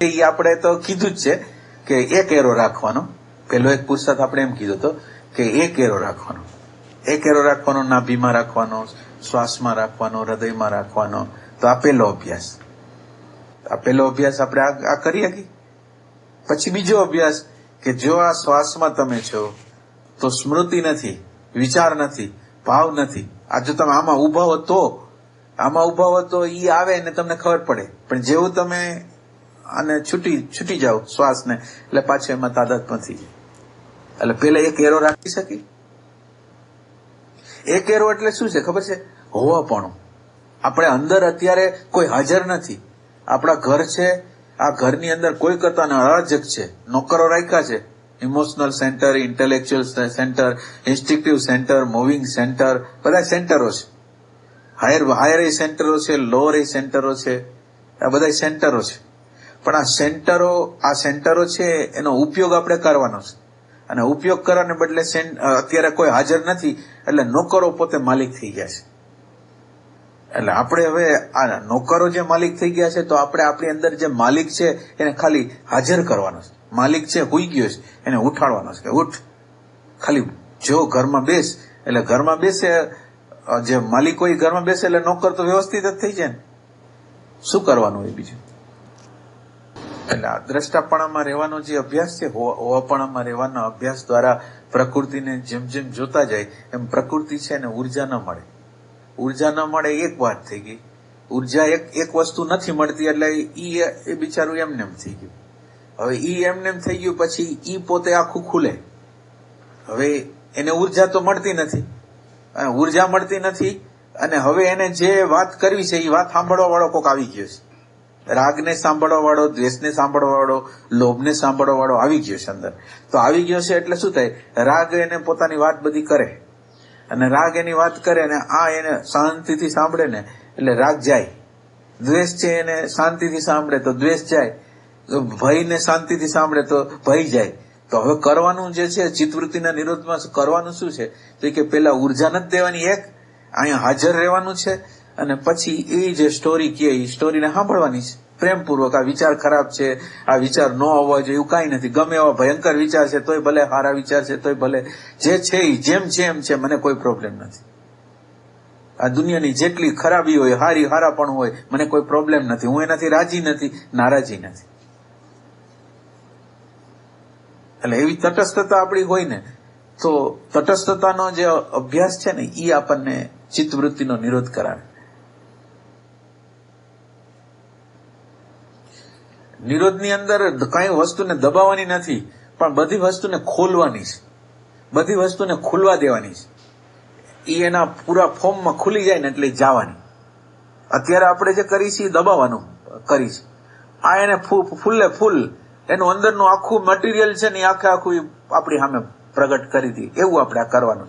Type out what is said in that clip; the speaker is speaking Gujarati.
એ આપણે તો કીધું જ છે કે એક એરો રાખવાનો. પેલો એક પુસ્તક આપણે એમ કીધું હતો કે એક એરો રાખવાનો. એક એરો રાખવાનો, નાભીમાં રાખવાનો, શ્વાસમાં રાખવાનો, હૃદયમાં રાખવાનો. તો આ પેલો અભ્યાસ. આ પેલો અભ્યાસ આપણે આ કરી શકીએ. પછી બીજો અભ્યાસ કે જો આ શ્વાસમાં તમે છો તો સ્મૃતિ નથી, વિચાર નથી, ભાવ નથી. આ જો તમે આમાં ઉભા હો તો ઈ આવે ને તમને ખબર પડે. પણ જેવું તમે આને છૂટી જાઓ શ્વાસને, એટલે પાછું એમાં તાદાદ નથી. એટલે પેલા એક એરો રાખી શકી. એક એરો એટલે શું છે ખબર છે? હોવાપણું. આપણે અંદર અત્યારે કોઈ હાજર નથી. આપણા ઘર છે, આ ઘરની અંદર કોઈ કરતા અરાજક છે. નોકરો રાખ્યા છે. Emotional centre, intellectual centre, instinctive centre, moving centre, બધા સેન્ટરો છે. હાયર સેન્ટરો છે, લોઅર સેન્ટરો છે. આ બધા સેન્ટરો છે. પણ આ સેન્ટરો છે એનો ઉપયોગ આપણે કરવાનો છે. અને ઉપયોગ કરવાને બદલે અત્યારે કોઈ હાજર નથી એટલે નોકરો પોતે માલિક થઈ ગયા છે. એટલે આપણે હવે આ નોકરો જે માલિક થઈ ગયા છે તો આપણે આપણી અંદર જે માલિક છે એને ખાલી હાજર કરવાનો છે. માલિક છે હુઈ ગયો છે, એને ઉઠાડવાનો છે કે ઉઠ. ખાલી જો ઘરમાં બેસ એટલે ઘરમાં બેસે, જે માલિક હોય ઘરમાં બેસે એટલે નોકર તો વ્યવસ્થિત જ થઈ જાય ને. શું કરવાનું હોય બીજું? એટલે આ દ્રષ્ટાપણામાં રહેવાનો જે અભ્યાસ છે, હોવાપણામાં રહેવાના અભ્યાસ દ્વારા પ્રકૃતિને જેમ જેમ જોતા જાય એમ પ્રકૃતિ છે એને ઉર્જા ન મળે. ઉર્જા ન મળે એક વાત થઈ ગઈ. ઉર્જા એક વસ્તુ નથી મળતી એટલે એ બિચારું એમનેમ થઈ ગયું. હવે એમનેમ થઈ ગયું પછી ઈ પોતે આખું ખુલે. હવે એને ઉર્જા તો મળતી નથી, ઉર્જા મળતી નથી. અને હવે એને જે વાત કરવી છે એ વાત સાંભળવા વાળો કોક આવી ગયો છે. રાગને સાંભળવા વાળો, દ્વેષને સાંભળવા વાળો, લોભને સાંભળવા વાળો આવી ગયો છે અંદર. તો આવી ગયો છે એટલે શું થાય? રાગ એને પોતાની વાત બધી કરે અને રાગ એની વાત કરે અને આ એને શાંતિથી સાંભળે ને એટલે રાગ જાય. દ્વેષ છે એને શાંતિથી સાંભળે તો દ્વેષ જાય. ભયને શાંતિથી સાંભળે તો ભય જાય. તો હવે કરવાનું જે છે ચિત્તવૃત્તિના નિરોધમાં કરવાનું શું છે? તો કે પેલા ઉર્જા નથી દેવાની, એક અહીંયા હાજર રહેવાનું છે. અને પછી એ જે સ્ટોરી કહે એ સ્ટોરીને સાંભળવાની છે પ્રેમપૂર્વક. આ વિચાર ખરાબ છે, આ વિચાર ન આવવા જોઈએ એવું કાંઈ નથી. ગમે એવા ભયંકર વિચાર છે તોય ભલે, સારા વિચાર છે તોય ભલે, જે છે એ જેમ છે મને કોઈ પ્રોબ્લેમ નથી. આ દુનિયાની જેટલી ખરાબી હોય, હારાપણ હોય, મને કોઈ પ્રોબ્લેમ નથી. હું એનાથી રાજી નથી, નારાજી નથી. એટલે એવી તટસ્થતા આપણી હોય ને તો તટસ્થતાનો જે અભ્યાસ છે ને એ આપણને ચિત્તવૃત્તિનો નિરોધ કરાવે. નિરોધની અંદર કઈ વસ્તુને દબાવવાની નથી, પણ બધી વસ્તુને ખોલવાની છે. બધી વસ્તુને ખુલવા દેવાની છે. એ એના પૂરા ફોર્મમાં ખુલી જાય ને એટલે જવાની. અત્યારે આપણે જે કરી છે એ દબાવવાનું કરી છે. આ એને ફૂલ એનું અંદરનું આખું મટીરિયલ છે ને એ આખું આપણી સામે પ્રગટ કરી દી. એવું આપણે આ કરવાનું.